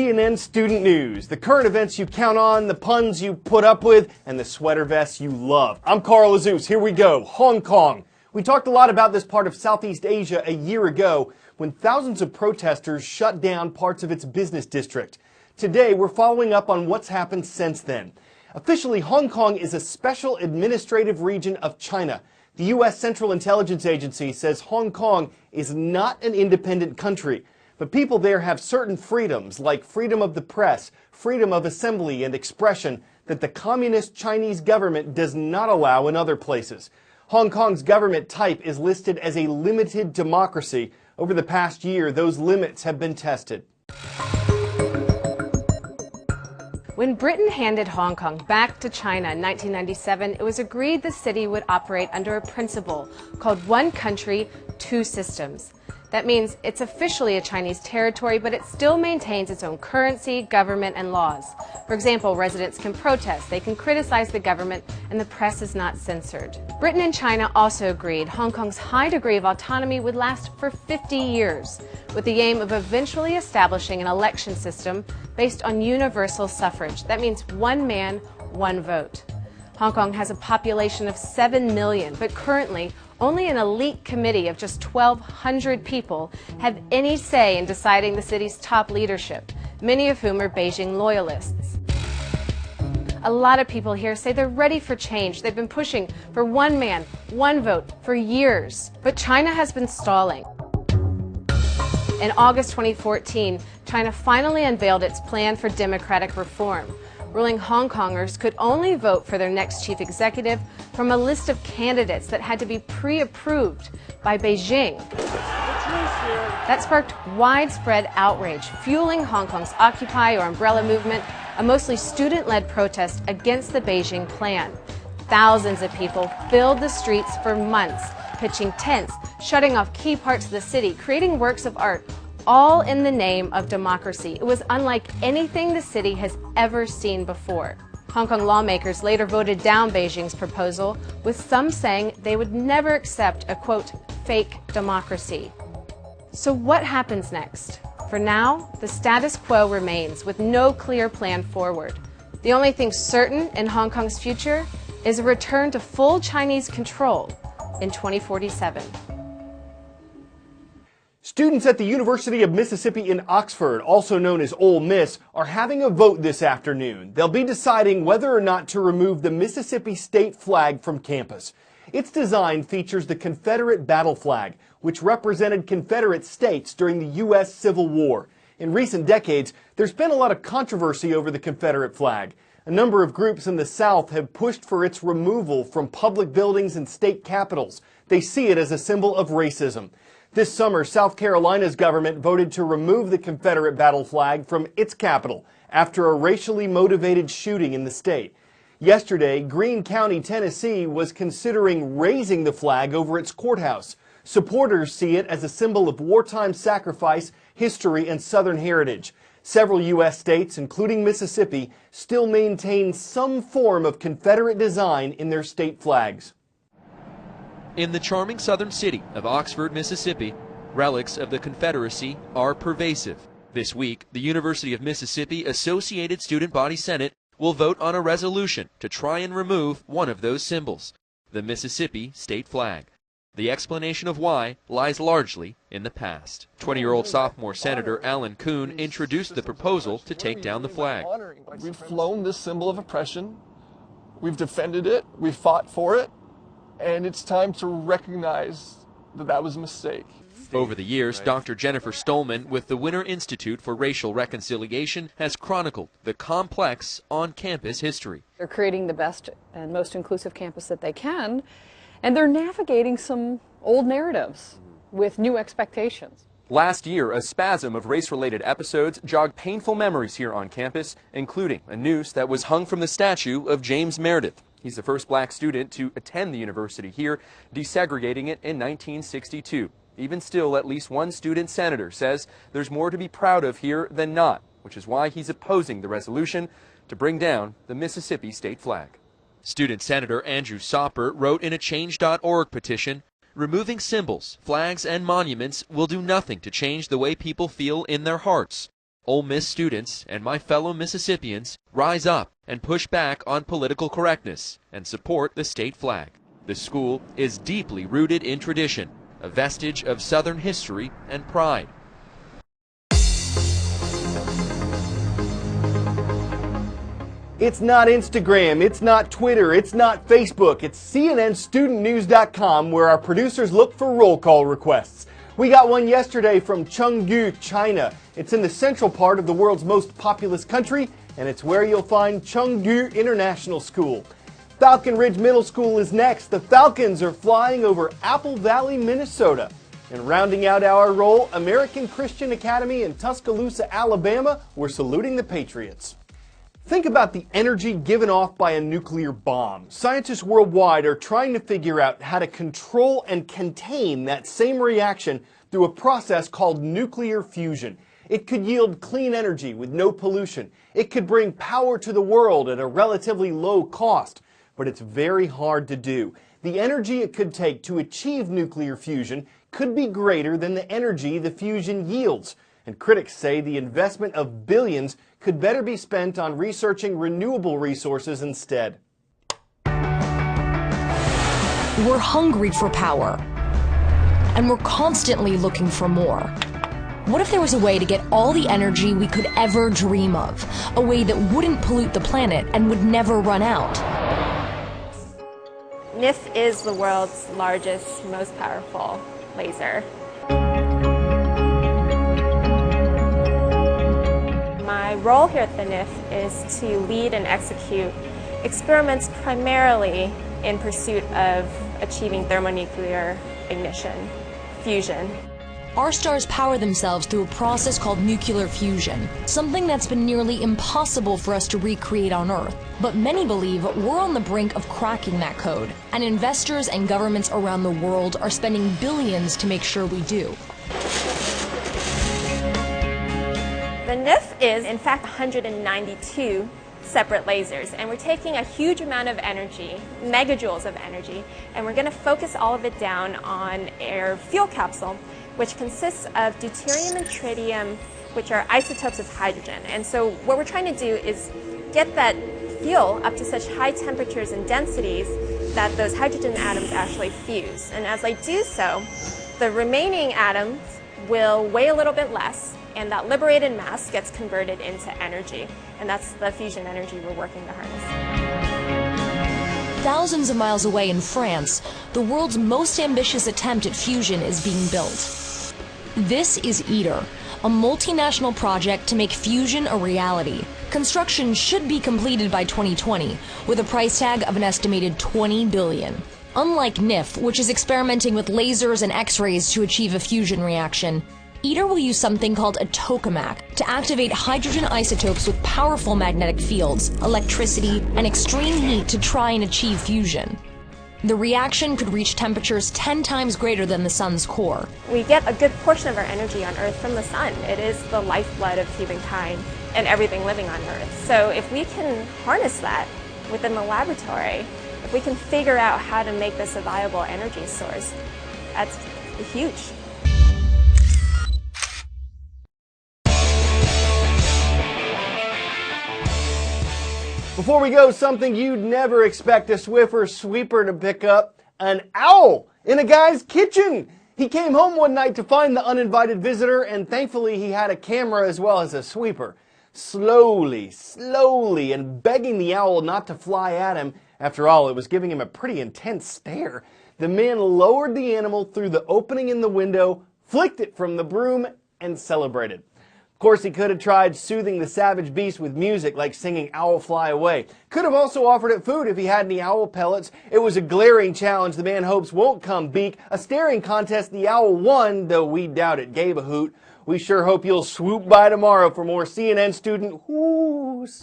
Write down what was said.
CNN Student News, the current events you count on, the puns you put up with, and the sweater vests you love. I'm Carl Azus. Here we go. Hong Kong. We talked a lot about this part of Southeast Asia a year ago when thousands of protesters shut down parts of its business district. Today, we're following up on what's happened since then. Officially, Hong Kong is a special administrative region of China. The U.S. Central Intelligence Agency says Hong Kong is not an independent country. But people there have certain freedoms, like freedom of the press, freedom of assembly and expression, that the communist Chinese government does not allow in other places. Hong Kong's government type is listed as a limited democracy. Over the past year, those limits have been tested. When Britain handed Hong Kong back to China in 1997, it was agreed the city would operate under a principle called one country, two systems. That means it's officially a Chinese territory, but it still maintains its own currency, government, and laws. For example, residents can protest, they can criticize the government, and the press is not censored. Britain and China also agreed Hong Kong's high degree of autonomy would last for 50 years, with the aim of eventually establishing an election system based on universal suffrage. That means one man, one vote. Hong Kong has a population of 7 million, but currently only an elite committee of just 1,200 people have any say in deciding the city's top leadership, many of whom are Beijing loyalists. A lot of people here say they're ready for change. They've been pushing for one man, one vote for years. But China has been stalling. In August 2014, China finally unveiled its plan for democratic reform, ruling Hong Kongers could only vote for their next chief executive from a list of candidates that had to be pre-approved by Beijing. That sparked widespread outrage, fueling Hong Kong's Occupy or Umbrella movement, a mostly student-led protest against the Beijing plan. Thousands of people filled the streets for months, pitching tents, shutting off key parts of the city, creating works of art, all in the name of democracy. It was unlike anything the city has ever seen before. Hong Kong lawmakers later voted down Beijing's proposal, with some saying they would never accept a, quote, fake democracy. So what happens next? For now, the status quo remains, with no clear plan forward. The only thing certain in Hong Kong's future is a return to full Chinese control in 2047. Students at the University of Mississippi in Oxford, also known as Ole Miss, are having a vote this afternoon. They'll be deciding whether or not to remove the Mississippi state flag from campus. Its design features the Confederate battle flag, which represented Confederate states during the U.S. Civil War. In recent decades, there's been a lot of controversy over the Confederate flag. A number of groups in the South have pushed for its removal from public buildings and state capitals. They see it as a symbol of racism. This summer, South Carolina's government voted to remove the Confederate battle flag from its capital after a racially motivated shooting in the state. Yesterday, Greene County, Tennessee was considering raising the flag over its courthouse. Supporters see it as a symbol of wartime sacrifice, history, and Southern heritage. Several U.S. states, including Mississippi, still maintain some form of Confederate design in their state flags. In the charming southern city of Oxford, Mississippi, relics of the Confederacy are pervasive. This week, the University of Mississippi Associated Student Body Senate will vote on a resolution to try and remove one of those symbols, the Mississippi state flag. The explanation of why lies largely in the past. 20-year-old sophomore Senator Alan Kuhn introduced the proposal to take down the flag. We've flown this symbol of oppression. We've defended it. We've fought for it. And it's time to recognize that that was a mistake. Over the years, Dr. Jennifer Stolman with the Winter Institute for Racial Reconciliation has chronicled the complex on-campus history. They're creating the best and most inclusive campus that they can, and they're navigating some old narratives with new expectations. Last year, a spasm of race-related episodes jogged painful memories here on campus, including a noose that was hung from the statue of James Meredith. He's the first black student to attend the university here, desegregating it in 1962. Even still, at least one student senator says there's more to be proud of here than not, which is why he's opposing the resolution to bring down the Mississippi state flag. Student Senator Andrew Sopper wrote in a Change.org petition, "Removing symbols, flags, and monuments will do nothing to change the way people feel in their hearts. Ole Miss students and my fellow Mississippians rise up and push back on political correctness and support the state flag. The school is deeply rooted in tradition, a vestige of Southern history and pride. It's not Instagram, it's not Twitter, it's not Facebook, it's CNNStudentNews.com, where our producers look for roll call requests. We got one yesterday from Chengdu, China. It's in the central part of the world's most populous country, and it's where you'll find Chengdu International School. Falcon Ridge Middle School is next. The Falcons are flying over Apple Valley, Minnesota. And rounding out our roll, American Christian Academy in Tuscaloosa, Alabama, we're saluting the Patriots. Think about the energy given off by a nuclear bomb. Scientists worldwide are trying to figure out how to control and contain that same reaction through a process called nuclear fusion. It could yield clean energy with no pollution. It could bring power to the world at a relatively low cost. But it's very hard to do. The energy it could take to achieve nuclear fusion could be greater than the energy the fusion yields. And critics say the investment of billions could better be spent on researching renewable resources instead. We're hungry for power, and we're constantly looking for more. What if there was a way to get all the energy we could ever dream of? A way that wouldn't pollute the planet and would never run out? NIF is the world's largest, most powerful laser. My role here at the NIF is to lead and execute experiments primarily in pursuit of achieving thermonuclear ignition, fusion. Our stars power themselves through a process called nuclear fusion, something that's been nearly impossible for us to recreate on Earth. But many believe we're on the brink of cracking that code, and investors and governments around the world are spending billions to make sure we do. The NIF is, in fact, 192 separate lasers, and we're taking a huge amount of energy, megajoules of energy, and we're going to focus all of it down on our fuel capsule, which consists of deuterium and tritium, which are isotopes of hydrogen. And so what we're trying to do is get that fuel up to such high temperatures and densities that those hydrogen atoms actually fuse. And as I do so, the remaining atoms will weigh a little bit less, and that liberated mass gets converted into energy. And that's the fusion energy we're working to harness. Thousands of miles away in France, the world's most ambitious attempt at fusion is being built. This is ITER, a multinational project to make fusion a reality. Construction should be completed by 2020, with a price tag of an estimated $20 billion. Unlike NIF, which is experimenting with lasers and X-rays to achieve a fusion reaction, ITER will use something called a tokamak to activate hydrogen isotopes with powerful magnetic fields, electricity, and extreme heat to try and achieve fusion. The reaction could reach temperatures 10 times greater than the sun's core. We get a good portion of our energy on Earth from the sun. It is the lifeblood of humankind and everything living on Earth. So if we can harness that within the laboratory, if we can figure out how to make this a viable energy source, that's huge. Before we go, something you'd never expect a Swiffer sweeper to pick up: an owl in a guy's kitchen. He came home one night to find the uninvited visitor, and thankfully he had a camera as well as a sweeper. Slowly, and begging the owl not to fly at him, after all, it was giving him a pretty intense stare, the man lowered the animal through the opening in the window, flicked it from the broom, and celebrated. Of course, he could have tried soothing the savage beast with music, like singing "Owl Fly Away." Could have also offered it food if he had any owl pellets. It was a glaring challenge the man hopes won't come beak. A staring contest the owl won, though we doubt it gave a hoot. We sure hope you'll swoop by tomorrow for more CNN Student Whoos.